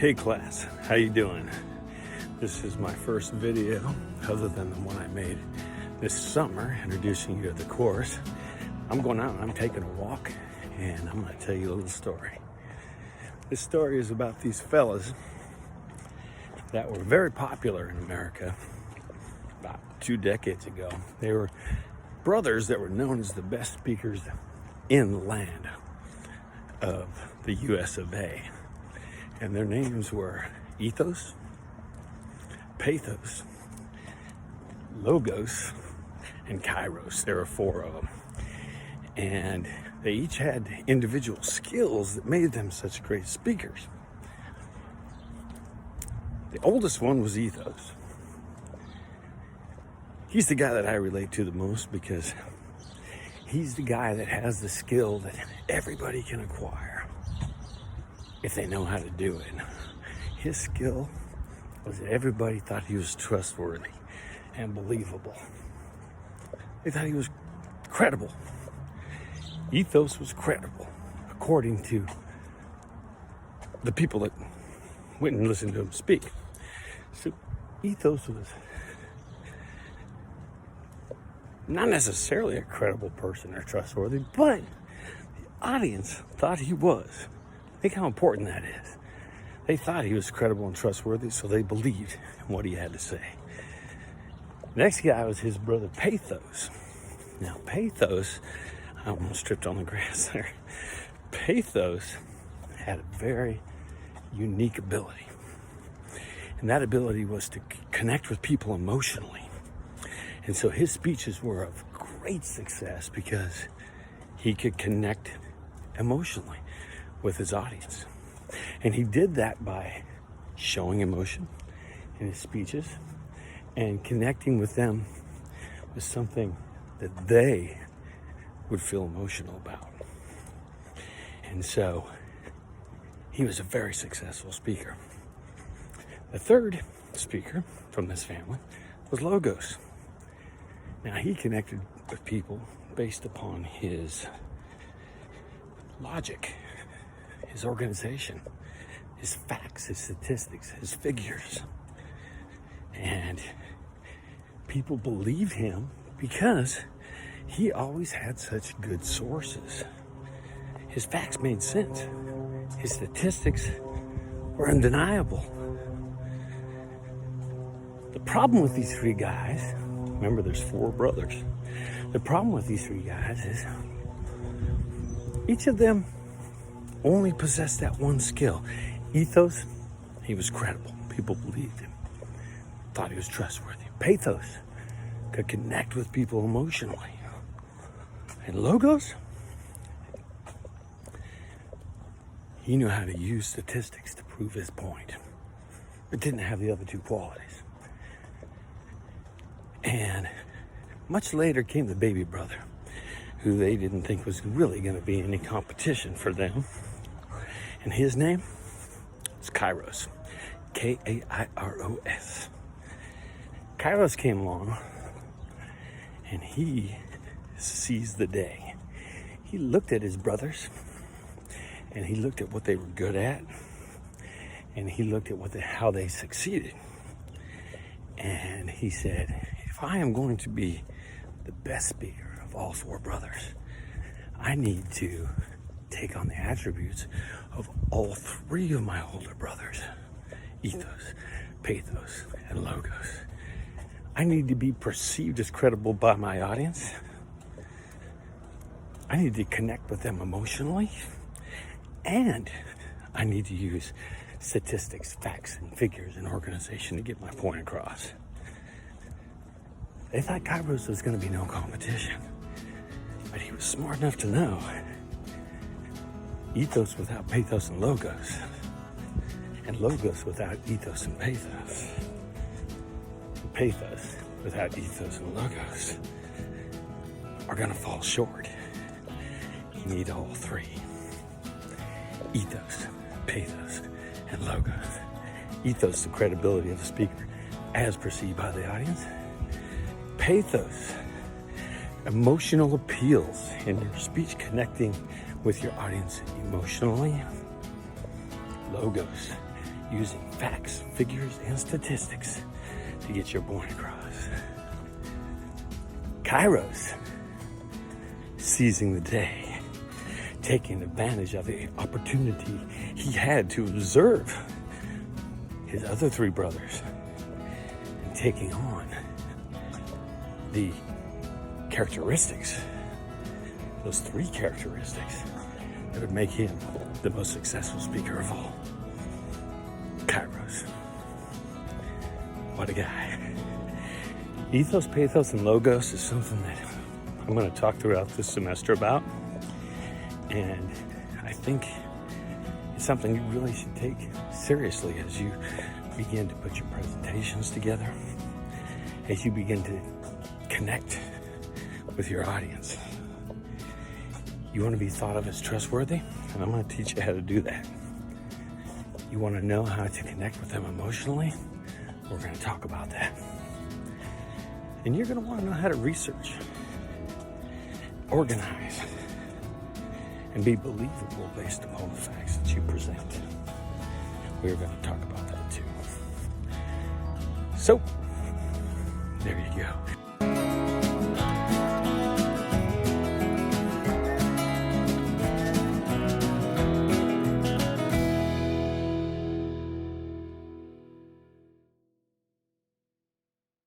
Hey class, how you doing? This is my first video, other than the one I made this summer, introducing you to the course. I'm going out and I'm taking a walk, and I'm going to tell you a little story. This story is about these fellas that were very popular in America about 2 decades ago. They were brothers that were known as the best speakers in the land of the US of A. And their names were Ethos, Pathos, Logos, and Kairos. There were 4 of them. And they each had individual skills that made them such great speakers. The oldest one was Ethos. He's the guy that I relate to the most because he's the guy that has the skill that everybody can acquire if they know how to do it. His skill was that everybody thought he was trustworthy and believable. They thought he was credible. Ethos was credible, according to the people that went and listened to him speak. So Ethos was not necessarily a credible person or trustworthy, but the audience thought he was. Think how important that is. They thought he was credible and trustworthy, so they believed in what he had to say. Next guy was his brother Pathos. Now Pathos, I almost tripped on the grass there. Pathos had a very unique ability. And that ability was to connect with people emotionally. And so his speeches were of great success because he could connect emotionally with his audience. And he did that by showing emotion in his speeches and connecting with them with something that they would feel emotional about. And so he was a very successful speaker. The third speaker from this family was Logos. Now he connected with people based upon his logic, his organization, his facts, his statistics, his figures. And people believed him because he always had such good sources. His facts made sense. His statistics were undeniable. The problem with these 3 guys, remember there's 4 brothers. The problem with these 3 guys is each of them only possessed that one skill. Ethos, he was credible. People believed him, thought he was trustworthy. Pathos could connect with people emotionally. And Logos, he knew how to use statistics to prove his point, but didn't have the other 2 qualities. And much later came the baby brother, who they didn't think was really going to be any competition for them. And his name was Kairos. Kairos. Kairos came along, and he seized the day. He looked at his brothers, and he looked at what they were good at, and he looked at how they succeeded. And he said, if I am going to be the best speaker of all 4 brothers, I need to take on the attributes of all 3 of my older brothers, Ethos, Pathos, and Logos. I need to be perceived as credible by my audience. I need to connect with them emotionally, and I need to use statistics, facts, and figures and organization to get my point across. They thought Kairos was going to be no competition, but he was smart enough to know Ethos without Pathos and Logos, and Logos without Ethos and Pathos, and Pathos without Ethos and Logos are going to fall short. You need all 3. Ethos, Pathos, and Logos. Ethos, the credibility of the speaker as perceived by the audience. Pathos, emotional appeals in your speech, connecting with your audience emotionally. Logos, using facts, figures, and statistics to get your point across. Kairos, seizing the day, taking advantage of the opportunity he had to observe his other three brothers and taking on the characteristics, those three characteristics that would make him the most successful speaker of all. Kairos. What a guy. Ethos, pathos, and logos is something that I'm going to talk throughout this semester about. And I think it's something you really should take seriously as you begin to put your presentations together, as you begin to connect with your audience. You want to be thought of as trustworthy? And I'm going to teach you how to do that. You want to know how to connect with them emotionally? We're going to talk about that. And you're going to want to know how to research, organize, and be believable based upon the facts that you present. We're going to talk about that too. So, there you go.